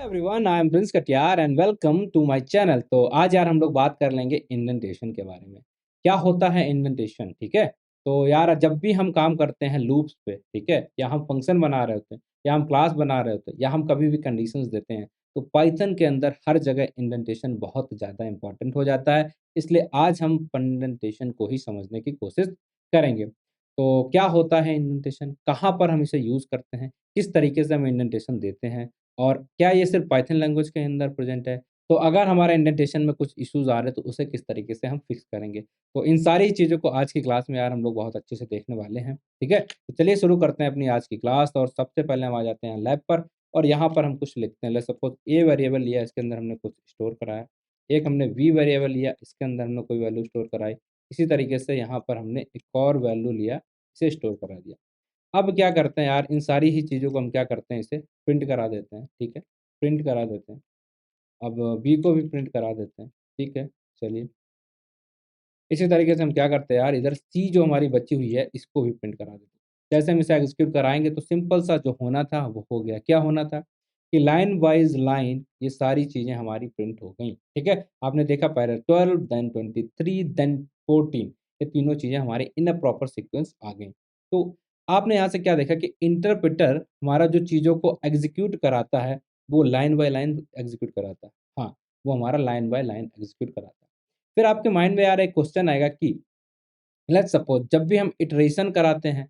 Everyone, I am Prince Katiyar and welcome to my channel. तो आज यार हम लोग बात कर लेंगे इंडेंटेशन के बारे में। क्या होता है इंडेंटेशन? ठीक है। तो यार जब भी हम काम करते हैं लूप्स पे, ठीक है, या हम फंक्शन बना रहे होते हैं, या हम क्लास बना रहे होते हैं, या हम कभी भी कंडीशंस देते हैं, तो पाइथन के अंदर हर जगह इंडेंटेशन बहुत ज़्यादा इंपॉर्टेंट हो जाता है। इसलिए आज हम इंडेंटेशन को ही समझने की कोशिश करेंगे। तो क्या होता है इंडेंटेशन, कहाँ पर हम इसे यूज़ करते हैं, किस तरीके से हम इंडेंटेशन देते हैं, और क्या ये सिर्फ़ पाइथन लैंग्वेज के अंदर प्रेज़ेंट है? तो अगर हमारा इंडेंटेशन में कुछ इश्यूज़ आ रहे हैं, तो उसे किस तरीके से हम फ़िक्स करेंगे? तो इन सारी चीज़ों को आज की क्लास में यार हम लोग बहुत अच्छे से देखने वाले हैं, ठीक है? तो चलिए शुरू करते हैं अपनी आज की क्लास, और सबसे पहले हम आ जाते हैं लैब पर, और यहाँ पर हम कुछ लिखते हैं। लेट्स सपोज़ ए वेरिएबल लिया, इसके अंदर हमने कुछ स्टोर कराया। एक हमने वी वेरिएबल लिया, इसके अंदर हमने कोई वैल्यू स्टोर कराई। इसी तरीके से यहाँ पर हमने एक और वैल्यू लिया, इसे स्टोर करा दिया। अब क्या करते हैं यार, इन सारी ही चीज़ों को हम क्या करते हैं, इसे प्रिंट करा देते हैं, ठीक है? प्रिंट करा देते हैं। अब बी को भी प्रिंट करा देते हैं, ठीक है? चलिए, इसी तरीके से हम क्या करते हैं यार, इधर सी जो हमारी बची हुई है, इसको भी प्रिंट करा देते हैं। जैसे हम इसे एग्ज़ीक्यूट कराएँगे तो सिंपल सा जो होना था वो हो गया। क्या होना था कि लाइन वाइज़ लाइन ये सारी चीज़ें हमारी प्रिंट हो गईं, ठीक है? आपने देखा पहले 12 देन 23 देन 14, ये तीनों चीज़ें हमारे इन अ प्रॉपर सीक्वेंस आ गईं। तो आपने यहाँ से क्या देखा कि इंटरप्रेटर हमारा जो चीज़ों को एग्ज़ीक्यूट कराता है, वो लाइन बाय लाइन एग्ज़ीक्यूट कराता है। हाँ, वो हमारा लाइन बाय लाइन एग्ज़ीक्यूट कराता है। फिर आपके माइंड में यार एक क्वेश्चन आएगा कि लेट्स सपोज़ जब भी हम इटरेशन कराते हैं,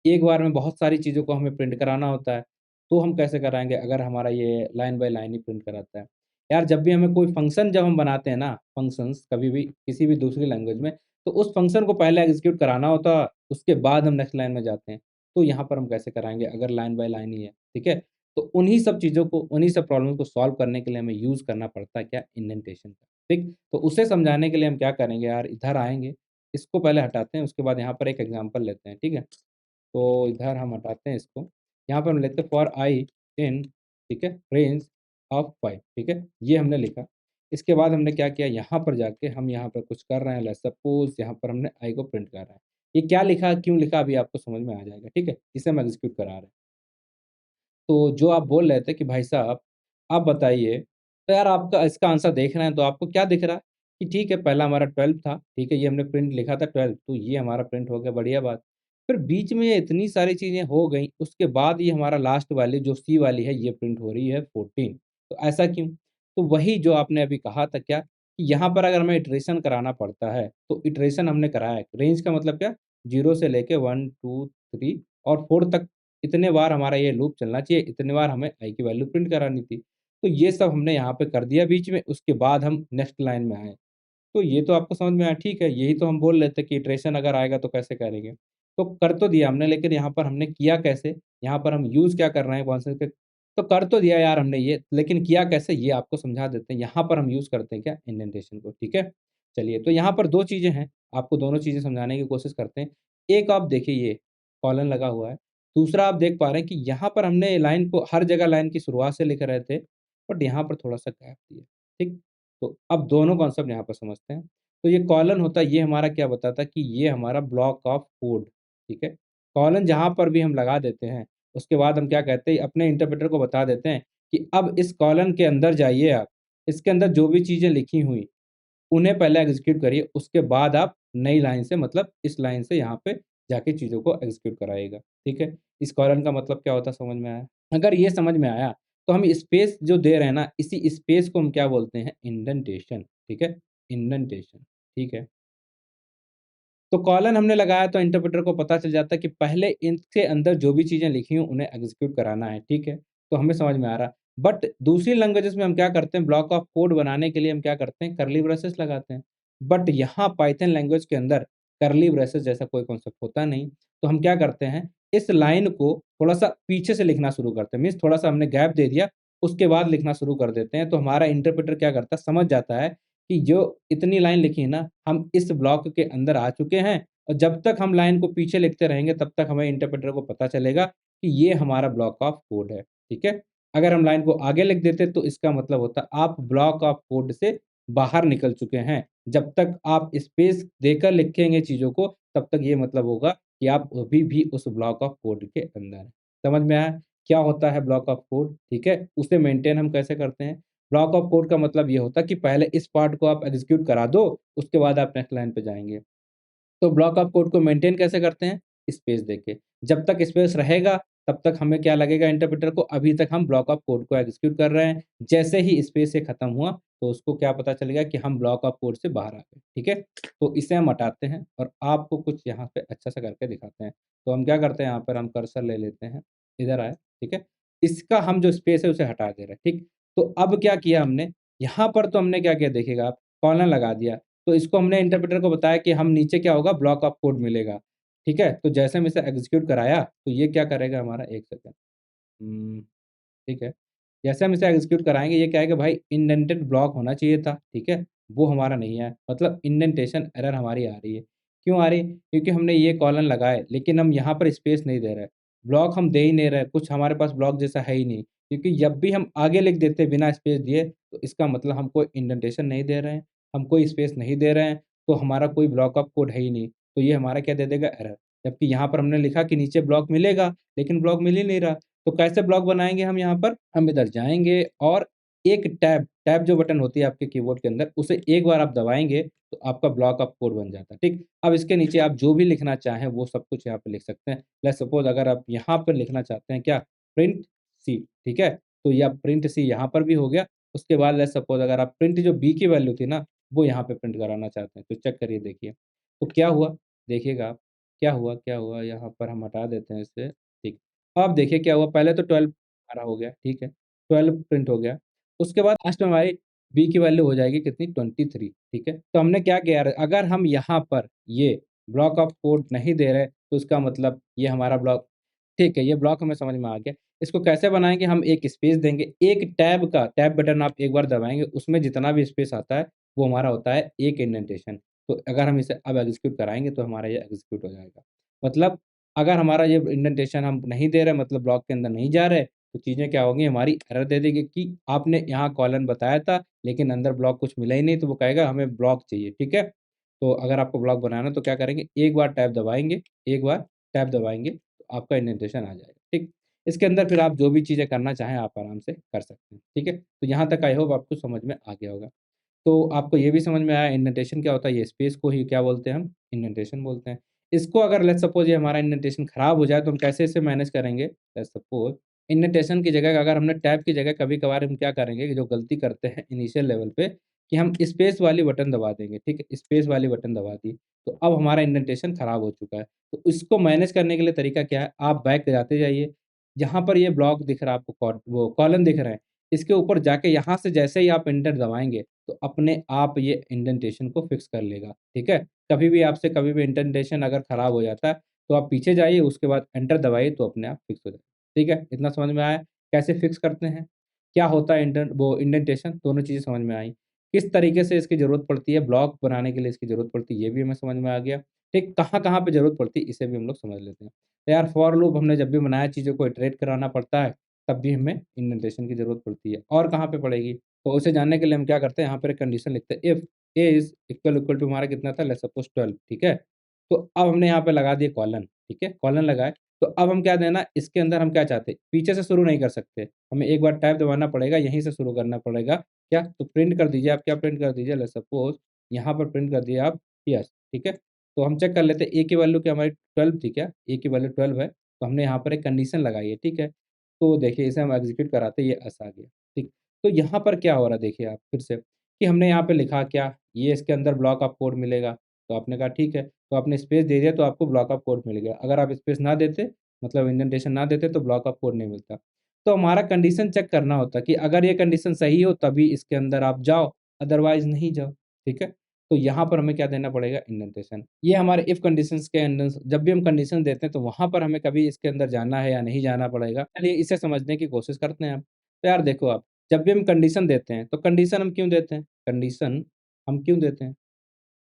एक बार में बहुत सारी चीज़ों को हमें प्रिंट कराना होता है, तो हम कैसे कराएँगे अगर हमारा ये line by line he print कराता है? यार जब भी हमें कोई फ़ंक्शन जब हम बनाते हैं ना, फ़ंक्शंस कभी भी किसी भी दूसरी लैंग्वेज में, तो उस फ़ंक्शन को पहले एग्ज़ीक्यूट कराना होता है, उसके बाद हम नेक्स्ट लाइन में जाते हैं। तो यहाँ पर हम कैसे कराएँगे अगर लाइन बाय लाइन ही है, ठीक है? तो उन्हीं सब चीज़ों को, उन्हीं सब प्रॉब्लम को सॉल्व करने के लिए हमें यूज़ करना पड़ता है क्या? इंडेंटेशन का, ठीक? तो उसे समझाने के लिए हम क्या करेंगे यार, इधर आएँगे, इसको पहले हटाते हैं, उसके बाद यहाँ पर एक एग्ज़ाम्पल लेते हैं, ठीक है? तो इधर हम हटाते हैं इसको, यहाँ पर हम लेते हैं फॉर आई इन, ठीक है, रेंज ऑफ 5, ठीक है? ये हमने लिखा। इसके बाद हमने क्या किया, यहाँ पर जाके हम यहाँ पर कुछ कर रहे हैं, लेट्स सपोज़ यहाँ पर हमने आई को प्रिंट कर रहा है। ये क्या लिखा, क्यों लिखा, अभी आपको समझ में आ जाएगा, ठीक है? इसे हम एग्ज़ीक्यूट करा रहे हैं। तो जो आप बोल रहे थे कि भाई साहब, आप बताइए, तो यार आपका इसका आंसर देख रहे हैं, तो आपको क्या दिख रहा है कि ठीक है, पहला हमारा 12 था, ठीक है, ये हमने प्रिंट लिखा था 12, तो ये हमारा प्रिंट हो गया, बढ़िया बात। फिर बीच में ये इतनी सारी चीज़ें हो गईं, उसके बाद ये हमारा लास्ट वाली जो सी वाली है, ये प्रिंट हो रही है 14, तो ऐसा क्यों? तो वही जो आपने अभी कहा था क्या, कि यहाँ पर अगर हमें इटरेशन कराना पड़ता है, तो इटरेशन हमने कराया है। रेंज का मतलब क्या? 0 से लेके 1, 2, 3 और 4 तक इतने बार हमारा ये लूप चलना चाहिए, इतने बार हमें आई की वैल्यू प्रिंट करानी थी। तो ये सब हमने यहाँ पे कर दिया बीच में, उसके बाद हम नेक्स्ट लाइन में आए। तो ये तो आपको समझ में आया, ठीक है, यही तो हम बोल रहे थे कि इटरेशन अगर आएगा तो कैसे करेंगे। तो कर तो दिया हमने, लेकिन यहाँ पर हमने किया कैसे? यहाँ पर हम यूज़ क्या कर रहे हैं कौन से के, तो कर तो दिया यार हमने ये, लेकिन किया कैसे ये आपको समझा देते हैं। यहाँ पर हम यूज़ करते हैं क्या? इंडेंटेशन को, ठीक है? चलिए, तो यहाँ पर 2 चीज़ें हैं, आपको दोनों चीज़ें समझाने की कोशिश करते हैं। एक आप देखिए, ये कॉलन लगा हुआ है। दूसरा आप देख पा रहे हैं कि यहाँ पर हमने लाइन को हर जगह लाइन की शुरुआत से लिख रहे थे, बट यहाँ पर थोड़ा-सा गैप दिया, ठीक? तो अब दोनों कॉन्सेप्ट यहाँ पर समझते हैं। तो ये कॉलन होता है, ये हमारा क्या बताता है कि ये हमारा ब्लॉक ऑफ कोड, ठीक है? कॉलन जहाँ पर भी हम लगा देते हैं, उसके बाद हम क्या कहते हैं, अपने इंटरप्रेटर को बता देते हैं कि अब इस कॉलन के अंदर जाइए आप, इसके अंदर जो भी चीज़ें लिखी हुई, उन्हें पहले एग्ज़ीक्यूट करिए, उसके बाद आप नई लाइन से, मतलब इस लाइन से यहाँ पे जाके चीज़ों को एग्ज़ीक्यूट कराइएगा, ठीक है? इस कॉलन का मतलब क्या होता है, समझ में आया? अगर ये समझ में आया, तो हम स्पेस जो दे रहे हैं ना, इसी स्पेस को हम क्या बोलते हैं, इंडेंटेशन, ठीक है? इंडेंटेशन, ठीक है? तो कॉलन हमने लगाया तो इंटरप्रेटर को पता चल जाता है कि पहले इनके अंदर जो भी चीज़ें लिखी हैं उन्हें एग्ज़ीक्यूट कराना है, ठीक है? तो हमें समझ में आ रहा है। बट दूसरी लैंग्वेजेज़ में हम क्या करते हैं, ब्लॉक ऑफ कोड बनाने के लिए हम क्या करते हैं, कर्ली ब्रेसेस लगाते हैं। बट यहाँ पाइथन लैंग्वेज के अंदर कर्ली ब्रेसेस जैसा कोई कॉन्सेप्ट होता नहीं। तो हम क्या करते हैं, इस लाइन को थोड़ा-सा पीछे से लिखना शुरू करते हैं। मीन्स थोड़ा-सा हमने गैप दे दिया, उसके बाद लिखना शुरू कर देते हैं। तो हमारा इंटरप्रेटर क्या करता है, समझ जाता है कि जो इतनी लाइन लिखी है ना, हम इस ब्लॉक के अंदर आ चुके हैं, और जब तक हम लाइन को पीछे लिखते रहेंगे, तब तक हमें इंटरप्रेटर को पता चलेगा कि ये हमारा ब्लॉक ऑफ कोड है, ठीक है? अगर हम लाइन को आगे लिख देते, तो इसका मतलब होता है आप ब्लॉक ऑफ कोड से बाहर निकल चुके हैं। जब तक आप स्पेस देकर लिखेंगे चीज़ों को, तब तक ये मतलब होगा कि आप अभी भी उस ब्लॉक ऑफ कोड के अंदर हैं। समझ में आया? क्या होता है ब्लॉक ऑफ कोड, ठीक है? उसे मेंटेन हम कैसे करते हैं? ब्लॉक ऑफ कोड का मतलब ये होता है कि पहले इस पार्ट को आप एग्ज़ीक्यूट करा दो, उसके बाद आप नेक्स्ट लाइन पे जाएँगे। तो ब्लॉक ऑफ कोड को मेंटेन कैसे करते हैं? स्पेस देके। जब तक स्पेस रहेगा, तब तक हमें क्या लगेगा इंटरप्रेटर को, अभी तक हम ब्लॉक ऑफ कोड को एग्ज़ीक्यूट कर रहे हैं। जैसे ही स्पेस से खत्म हुआ, तो उसको क्या पता चलेगा कि हम ब्लॉक ऑफ कोड से बाहर आ गए, ठीक है? तो इसे हम हटाते हैं और आपको कुछ यहाँ पे अच्छा-सा करके दिखाते हैं। तो हम क्या करते हैं, यहाँ पर हम कर्सर ले लेते हैं, इधर आए, ठीक है? इसका हम जो स्पेस है उसे हटा दे रहे हैं, ठीक? तो अब क्या किया हमने, यहाँ पर तो हमने क्या किया देखिएगा आप, कॉलन लगा दिया। तो इसको हमने इंटरप्रेटर को बताया कि हम नीचे क्या होगा, ब्लॉक ऑफ कोड मिलेगा, ठीक है? तो जैसे हम इसे एग्ज़ीक्यूट कराया, तो ये क्या करेगा हमारा, 1 सेकंड, हुँ, ठीक है। जैसे हम इसे एग्ज़ीक्यूट कराएँगे, ये क्या है कि भाई इंडेंटेड ब्लॉक होना चाहिए था, ठीक है? वो हमारा नहीं है, मतलब इंडेंटेशन एरर हमारी आ रही है। क्यों आ रही? क्योंकि हमने ये कॉलन लगाए, लेकिन हम यहाँ पर स्पेस नहीं दे रहे। ब्लॉक हम दे ही नहीं रहे, कुछ हमारे पास ब्लॉक जैसा है ही नहीं। क्योंकि जब भी हम आगे लिख देते बिना स्पेस दिए, तो इसका मतलब हम कोई इंडेंटेशन नहीं दे रहे हैं, हम कोई स्पेस नहीं दे रहे हैं, तो हमारा कोई ब्लॉक ऑफ कोड है ही नहीं। तो ये हमारा क्या दे देगा, एरर। जबकि यहाँ पर हमने लिखा कि नीचे ब्लॉक मिलेगा, लेकिन ब्लॉक मिल ही नहीं रहा। तो कैसे ब्लॉक बनाएँगे हम यहाँ पर? हम इधर जाएँगे और एक टैब टैब जो बटन होती है आपके कीबोर्ड के अंदर, उसे एक बार आप दबाएँगे, तो आपका ब्लॉक ऑफ कोड बन जाता है, ठीक? अब इसके नीचे आप जो भी लिखना चाहें, वो सब कुछ यहाँ पे लिख सकते हैं। लेट्स सपोज़ अगर आप यहाँ पर लिखना चाहते हैं क्या? प्रिंट सी, ठीक है? तो या प्रिंट सी यहाँ पर भी हो गया। उसके बाद लेट्स सपोज़ अगर आप प्रिंट जो बी की वैल्यू थी ना, वो यहाँ पे प्रिंट कराना चाहते हैं, तो चेक करिए देखिए। तो क्या हुआ? देखिएगा आप, क्या हुआ? यहाँ पर हम हटा देते हैं इसे, ठीक। अब देखिए क्या हुआ, पहले तो 12 हमारा हो गया, ठीक है? 12 प्रिंट हो गया। उसके बाद लास्ट में हमारी बी की वैल्यू हो जाएगी कितनी, 23, ठीक है? तो हमने क्या किया, अगर हम यहाँ पर ये ब्लॉक ऑफ कोड नहीं दे रहे, तो इसका मतलब ये हमारा ब्लॉक, ठीक है, ये ब्लॉक हमें समझ में आ गया। इसको कैसे बनाएँगे, हम एक स्पेस देंगे, एक टैब बटन आप एक बार दबाएँगे, उसमें जितना भी स्पेस आता है, वो हमारा होता है एक इंडेंटेशन। तो अगर हम इसे अब एग्ज़ीक्यूट कराएँगे, तो हमारा ये एग्ज़ीक्यूट हो जाएगा। मतलब अगर हमारा ये इंडेंटेशन हम नहीं दे रहे, मतलब ब्लॉक के अंदर नहीं जा रहे, तो चीज़ें क्या होंगी, हमारी एरर दे देगी कि आपने यहाँ कॉलन बताया था, लेकिन अंदर ब्लॉक कुछ मिला ही नहीं, तो वो कहेगा हमें ब्लॉक चाहिए, ठीक है? तो अगर आपको ब्लॉक बनाना है, तो क्या करेंगे, एक बार टैब दबाएँगे, एक बार टैब दबाएँगे, तो आपका इंडेंटेशन आ जाएगा, ठीक? इसके अंदर फिर आप जो भी चीज़ें करना चाहें, आप आराम से कर सकते हैं, ठीक है? तो यहाँ तक आई होप आपको समझ में आ गया होगा। तो आपको ये भी समझ में आया इंडेंटेशन क्या होता है, ये स्पेस को ही क्या बोलते हैं हम, इंडेंटेशन बोलते हैं। इसको अगर लेट्स सपोज़ ये हमारा इंडेंटेशन खराब हो जाए, तो हम कैसे इसे मैनेज करेंगे? लेट्स सपोज़ इंडेंटेशन की जगह अगर हमने टैब की जगह कभी-कभार हम क्या करेंगे कि जो गलती करते हैं इनिशियल लेवल पे, कि हम स्पेस वाली बटन दबा देंगे, ठीक है? स्पेस वाली बटन दबा दी, तो अब हमारा इंडेंटेशन खराब हो चुका है। तो इसको मैनेज करने के लिए तरीका क्या है? आप बैक जाते जाइए, जहाँ पर ये ब्लॉक दिख रहा है आपको, वो कॉलम दिख रहे हैं, इसके ऊपर जाके यहाँ से जैसे ही आप एंटर दबाएँगे, तो अपने आप ये इंडेंटेशन को फिक्स कर लेगा, ठीक है? कभी भी आपसे कभी भी इंडेंटेशन अगर खराब हो जाता है, तो आप पीछे जाइए, उसके बाद एंटर दबाइए, तो अपने आप फिक्स हो जाएगा, ठीक है? इतना समझ में आया, कैसे फिक्स करते हैं? क्या होता है इंडेंटेशन, दोनों चीज़ें समझ में आई। किस तरीके से इसकी ज़रूरत पड़ती है, ब्लॉक बनाने के लिए इसकी ज़रूरत पड़ती है, ये भी हमें समझ में आ गया। ठीक, कहाँ-कहाँ पे ज़रूरत पड़ती है, इसे भी हम लोग समझ लेते हैं। तो यार फॉर लूप हमने जब भी बनाया, चीज़ों को इटरेट कराना पड़ता है, तब भी हमें इंडेंटेशन की ज़रूरत पड़ती है। और कहाँ पे पड़ेगी? तो उसे जानने के लिए हम क्या करते हैं, यहाँ पर एक कंडीशन लिखते हैं, if A is equal to हमारा कितना था, लेट्स सपोज़ 12, ठीक है? तो अब हमने यहाँ पे लगा दिए कॉलन, ठीक है? कॉलन लगाए, तो अब हम क्या देना, इसके अंदर हम क्या चाहते हैं, पीछे से शुरू नहीं कर सकते, हमें एक बार टैब दबाना पड़ेगा, यहीं से शुरू करना पड़ेगा। क्या? तो प्रिंट कर दीजिए, आप क्या प्रिंट कर दीजिए, लेट्स सपोज़ यहाँ पर प्रिंट कर दिए आप यस, ठीक है? तो हम चेक कर लेते हैं, ए की वैल्यू क्या हमारी 12 थी क्या? ए की वैल्यू 12 है, तो हमने यहाँ पर एक कंडीशन लगाई है, ठीक है? तो देखिए इसे हम एग्ज़ीक्यूट कराते हैं, ये यस आ गया, ठीक। तो यहाँ पर क्या हो रहा है देखिए आप फिर से, कि हमने यहाँ पे लिखा क्या, ये इसके अंदर ब्लॉक ऑफ कोड मिलेगा, तो आपने कहा ठीक है, तो आपने स्पेस दे दिया तो आपको ब्लॉक ऑफ कोड मिल गया। अगर आप स्पेस ना देते, मतलब इंडेंटेशन ना देते, तो ब्लॉक ऑफ कोड नहीं मिलता। तो हमारा कंडीशन चेक करना होता है कि अगर ये कंडीशन सही हो तभी इसके अंदर आप जाओ, अदरवाइज़ नहीं जाओ, ठीक है? तो यहाँ पर हमें क्या देना पड़ेगा, इंडेंटेशन। ये हमारे इफ कंडीशंस के अंदर जब भी हम कंडीशन देते हैं, तो वहाँ पर हमें कभी इसके अंदर जाना है या नहीं जाना पड़ेगा। चलिए इसे समझने की कोशिश करते हैं अब। तो यार देखो आप, जब भी हम कंडीशन देते हैं, तो कंडीशन हम क्यों देते हैं? कंडीशन हम क्यों देते हैं?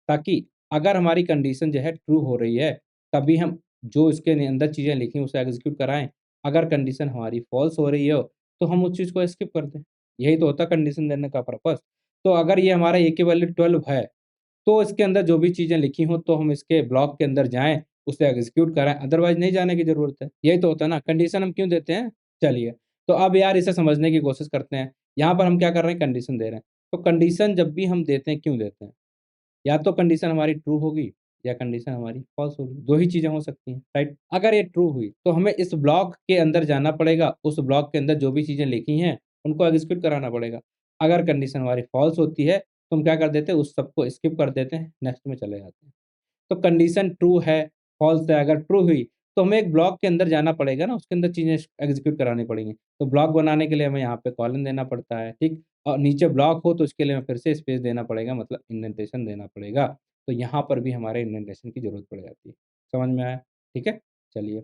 ताकि अगर हमारी कंडीशन जो है ट्रू हो रही है, तभी हम जो इसके अंदर चीज़ें लिखी हैं उसे एग्ज़ीक्यूट कराएँ। अगर कंडीशन हमारी फ़ॉल्स हो रही हो, तो हम उस चीज़ को स्किप कर दें। यही तो होता है कंडीशन देने का पर्पज़। तो अगर ये हमारा ए की वैल्यू 12 है, तो इसके अंदर जो भी चीज़ें लिखी हों, तो हम इसके ब्लॉक के अंदर जाएँ, उसे एग्ज़ीक्यूट कराएँ, अदरवाइज़ नहीं जाने की ज़रूरत है। यही तो होता है ना, कंडीशन हम क्यों देते हैं? चलिए, तो अब यार इसे समझने की कोशिश करते हैं। यहाँ पर हम क्या कर रहे हैं, कंडीशन दे रहे हैं। तो कंडीशन जब भी हम देते हैं, क्यों देते हैं? या तो कंडीशन हमारी ट्रू होगी या कंडीशन हमारी फ़ॉल्स होगी, 2 ही चीज़ें हो सकती हैं, राइट? अगर ये ट्रू हुई, तो हमें इस ब्लॉक के अंदर जाना पड़ेगा, उस ब्लॉक के अंदर जो भी चीज़ें लिखी हैं, उनको एग्ज़ीक्यूट कराना पड़ेगा। अगर कंडीशन हमारी फ़ॉल्स होती है, तो हम क्या कर देते हैं, उस सबको स्किप कर देते हैं, नेक्स्ट में चले जाते हैं। तो कंडीशन ट्रू है, फ़ॉल्स है, अगर ट्रू हुई, तो हमें एक ब्लॉक के अंदर जाना पड़ेगा ना, उसके अंदर चीज़ें एग्ज़ीक्यूट करानी पड़ेंगी। तो ब्लॉक बनाने के लिए हमें यहाँ पे कॉलन देना पड़ता है, ठीक? और नीचे ब्लॉक हो तो उसके लिए हमें फिर से स्पेस देना पड़ेगा, मतलब इंडेंटेशन देना पड़ेगा। तो यहाँ पर भी हमारे इंडेंटेशन की ज़रूरत पड़ जाती है। समझ में आया? ठीक है? चलिए,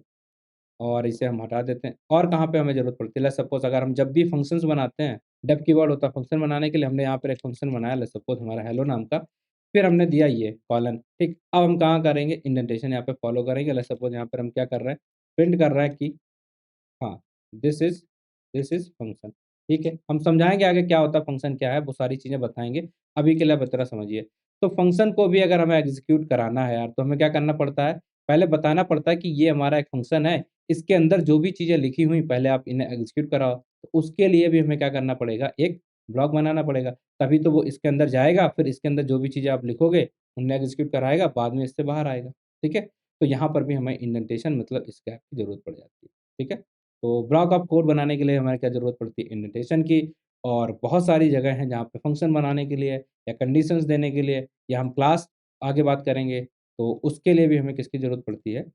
और इसे हम हटा देते हैं। और कहाँ पे हमें ज़रूरत पड़ती है? लेट्स सपोज़ अगर हम जब भी फंक्शंस बनाते हैं, डेफ कीवर्ड होता है फंक्शन बनाने के लिए, हमने यहाँ पर एक फंक्शन बनाया लेट्स सपोज़ हमारा हेलो नाम का, फिर हमने दिया ये कॉलन, ठीक? अब हम कहाँ करेंगे? इंडेंटेशन यहाँ पे फ़ॉलो करेंगे। लेट्स सपोज़ यहाँ पर हम क्या कर रहे हैं? प्रिंट कर रहे हैं कि हाँ, this is this is function, ठीक है? हम समझाएँगे आगे क्या होता है, फंक्शन क्या है, वो सारी चीज़ें बताएँगे। अभी के लिए आप इतना समझिए। तो फंक्शन को भी अगर हमें एग्ज़ीक्यूट कराना है यार, तो हमें क्या करना पड़ता है? पहले बताना पड़ता है कि ये हमारा एक फंक्शन है, इसके अंदर जो भी चीज़ें लिखी हुई पहले आप इन्हें एग्ज़ीक्यूट कराओ। तो उसके लिए भी हमें क्या करना पड़ेगा? एक ब्लॉक बनाना पड़ेगा, तभी तो वो इसके अंदर जाएगा, फिर इसके अंदर जो भी चीज़ें आप लिखोगे, उन्हें एग्ज़ीक्यूट कराएगा, बाद में इससे बाहर आएगा, ठीक है? तो यहाँ पर भी हमें इंडेंटेशन मतलब इस गैप की ज़रूरत पड़ जाती है, ठीक है? तो ब्लॉक ऑफ कोड बनाने के लिए हमें क्या ज़रूरत पड़ती है? इंडेंटेशन की। और बहुत सारी जगह हैं जहाँ पे फंक्शन बनाने के लिए या कंडीशंस देने के लिए या हम क्लास आगे बात करेंगे, तो उसके लिए भी हमें किसकी ज़रूरत पड़ती है?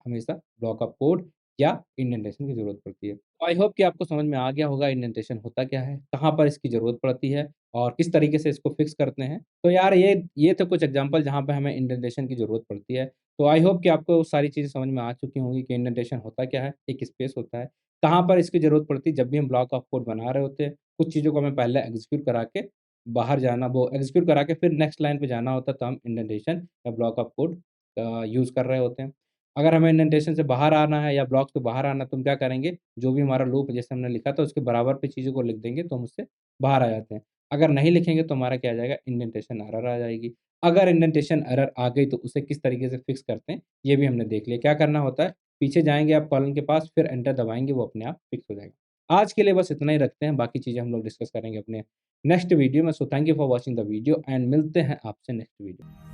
हमेशा ब्लॉक ऑफ कोड या इंडेंटेशन की ज़रूरत पड़ती है। आई होप कि आपको समझ में आ गया होगा इंडेंटेशन होता क्या है, कहाँ पर इसकी ज़रूरत पड़ती है और किस तरीके से इसको फिक्स करते हैं। तो यार ये थे कुछ एग्ज़ाम्पल जहाँ पे हमें इंडेंटेशन की ज़रूरत पड़ती है। तो आई होप कि आपको सारी चीज़ें समझ में आ चुकी होंगी कि इंडेंटेशन होता क्या है, एक स्पेस होता है। कहाँ पर इसकी ज़रूरत पड़ती है? जब भी हम ब्लॉक ऑफ कोड बना रहे होते हैं, कुछ चीज़ों को हमें पहले एग्ज़ीक्यूट करा के बाहर जाना, वो एग्ज़ीक्यूट करा के फिर नेक्स्ट लाइन पे जाना होता है, तो हम इंडेंटेशन या ब्लॉक ऑफ कोड यूज़ कर रहे होते हैं। अगर हमें इंडेंटेशन से बाहर आना है या ब्लॉक से बाहर आना है, तो हम क्या करेंगे? जो भी हमारा लूप जैसे हमने लिखा था, उसके बराबर पे चीज़ों को लिख देंगे, तो हम उससे बाहर आ जाते हैं। अगर नहीं लिखेंगे, तो हमारा क्या आ जाएगा? इंडेंटेशन एरर आ जाएगी। अगर इंडेंटेशन एरर आ गई, तो उसे किस तरीके से फिक्स करते हैं, ये भी हमने देख लिया। क्या करना होता है? पीछे जाएँगे आप कॉलन के पास, फिर एंटर दबाएँगे, वो अपने आप फिक्स हो जाएगा। आज के लिए बस इतना ही रखते हैं, बाकी चीज़ें हम लोग डिस्कस करेंगे अपने नेक्स्ट वीडियो में। So thank you for watching the video and मिलते हैं आपसे नेक्स्ट वीडियो में।